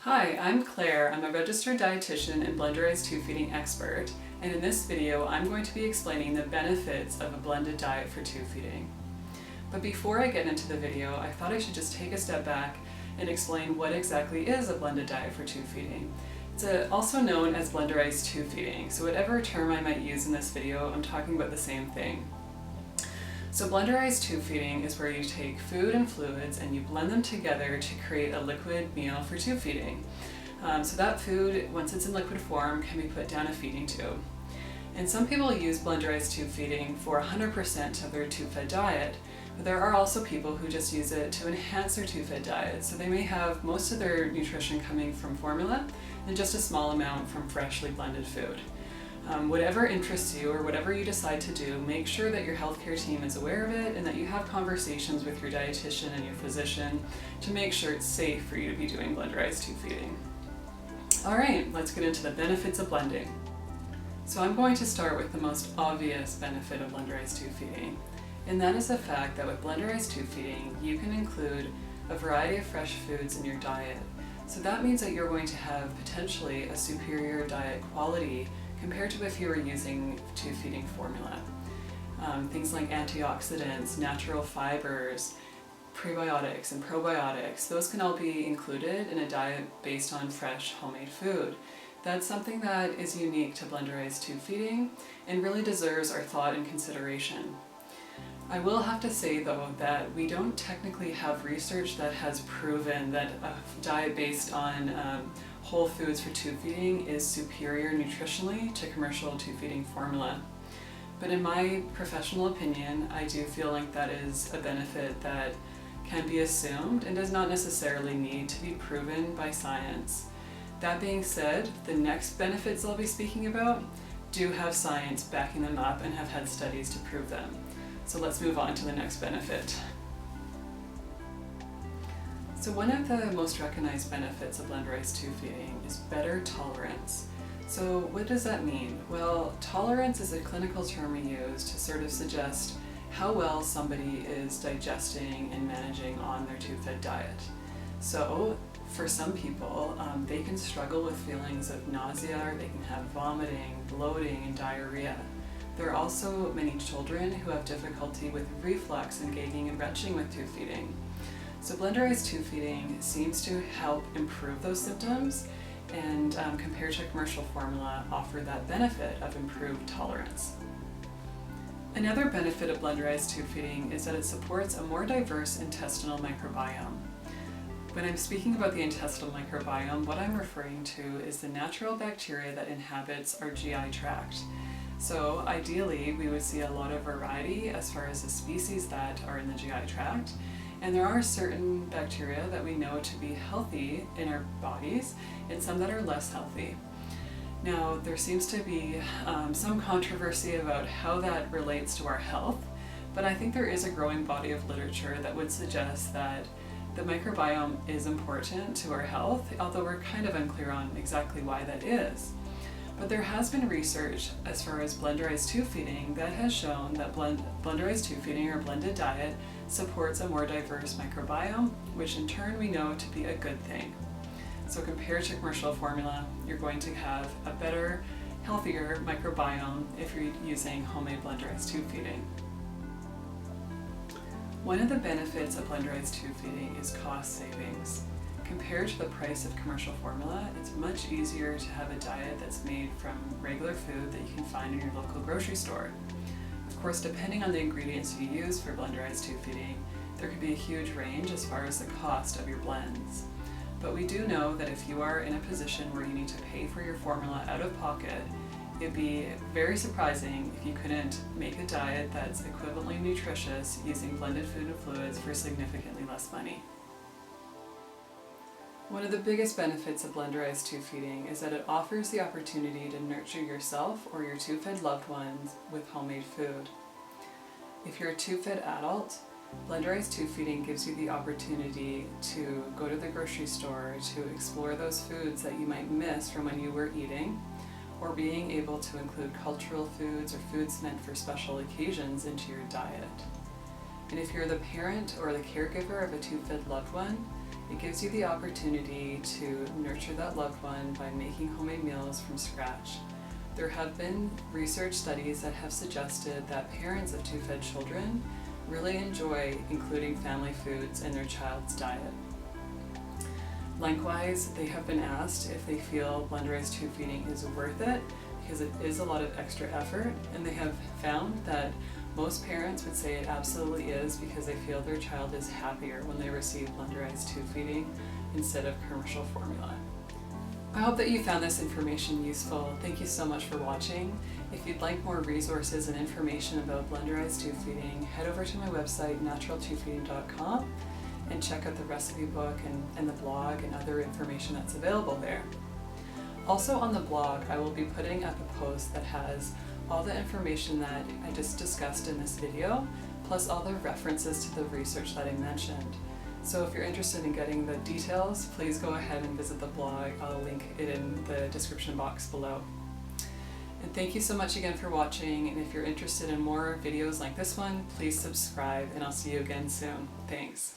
Hi, I'm Claire. I'm a registered dietitian and Blenderized tube feeding expert, and in this video I'm going to be explaining the benefits of a blended diet for tube feeding. But before I get into the video, I thought I should just take a step back and explain what exactly is a blended diet for tube feeding. It's also known as Blenderized tube feeding, so whatever term I might use in this video, I'm talking about the same thing. So Blenderized tube feeding is where you take food and fluids and you blend them together to create a liquid meal for tube feeding. So that food, once it's in liquid form, can be put down a feeding tube. And some people use Blenderized tube feeding for 100% of their tube-fed diet, but there are also people who just use it to enhance their tube-fed diet. So they may have most of their nutrition coming from formula and just a small amount from freshly blended food. Whatever interests you or whatever you decide to do, make sure that your healthcare team is aware of it and that you have conversations with your dietitian and your physician to make sure it's safe for you to be doing Blenderized tube feeding. Alright, let's get into the benefits of blending. So I'm going to start with the most obvious benefit of Blenderized tube feeding, and that is the fact that with Blenderized tube feeding you can include a variety of fresh foods in your diet. So that means that you're going to have potentially a superior diet quality compared to if you were using tube feeding formula. Things like antioxidants, natural fibers, prebiotics and probiotics, those can all be included in a diet based on fresh homemade food. That's something that is unique to Blenderized tube feeding and really deserves our thought and consideration. I will have to say though that we don't technically have research that has proven that a diet based on whole foods for tube feeding is superior nutritionally to commercial tube feeding formula. But in my professional opinion, I do feel like that is a benefit that can be assumed and does not necessarily need to be proven by science. That being said, the next benefits I'll be speaking about do have science backing them up and have had studies to prove them. So let's move on to the next benefit. So one of the most recognized benefits of Blenderized tube feeding is better tolerance. So what does that mean? Well, tolerance is a clinical term we use to sort of suggest how well somebody is digesting and managing on their tube-fed diet. So for some people, they can struggle with feelings of nausea, or they can have vomiting, bloating, and diarrhea. There are also many children who have difficulty with reflux and gagging and retching with tube feeding. So Blenderized tube feeding seems to help improve those symptoms and compared to commercial formula offer that benefit of improved tolerance. Another benefit of Blenderized tube feeding is that it supports a more diverse intestinal microbiome. When I'm speaking about the intestinal microbiome, what I'm referring to is the natural bacteria that inhabits our GI tract. So ideally, we would see a lot of variety as far as the species that are in the GI tract, and there are certain bacteria that we know to be healthy in our bodies and some that are less healthy. Now, there seems to be some controversy about how that relates to our health, but I think there is a growing body of literature that would suggest that the microbiome is important to our health, although we're kind of unclear on exactly why that is. But there has been research as far as Blenderized tube feeding that has shown that Blenderized tube feeding or blended diet supports a more diverse microbiome, which in turn we know to be a good thing. So compared to commercial formula, you're going to have a better, healthier microbiome if you're using homemade Blenderized tube feeding. One of the benefits of Blenderized tube feeding is cost savings. Compared to the price of commercial formula, it's much easier to have a diet that's made from regular food that you can find in your local grocery store. Of course, depending on the ingredients you use for Blenderized tube feeding, there could be a huge range as far as the cost of your blends. But we do know that if you are in a position where you need to pay for your formula out of pocket, it'd be very surprising if you couldn't make a diet that's equivalently nutritious using blended food and fluids for significantly less money. One of the biggest benefits of Blenderized tube feeding is that it offers the opportunity to nurture yourself or your tube-fed loved ones with homemade food. If you're a tube-fed adult, Blenderized tube feeding gives you the opportunity to go to the grocery store to explore those foods that you might miss from when you were eating, or being able to include cultural foods or foods meant for special occasions into your diet. And if you're the parent or the caregiver of a tube-fed loved one, It gives you the opportunity to nurture that loved one by making homemade meals from scratch. There have been research studies that have suggested that parents of tube-fed children really enjoy including family foods in their child's diet. Likewise, they have been asked if they feel Blenderized tube feeding is worth it, because it is a lot of extra effort, and they have found that most parents would say it absolutely is, because they feel their child is happier when they receive Blenderized tube feeding instead of commercial formula. I hope that you found this information useful. Thank you so much for watching. If you'd like more resources and information about Blenderized tube feeding, head over to my website, naturaltubefeeding.com, and check out the recipe book and the blog and other information that's available there. Also on the blog, I will be putting up a post that has all the information that I just discussed in this video, plus all the references to the research that I mentioned. So if you're interested in getting the details, please go ahead and visit the blog. I'll link it in the description box below. And thank you so much again for watching, and if you're interested in more videos like this one, please subscribe, and I'll see you again soon. Thanks.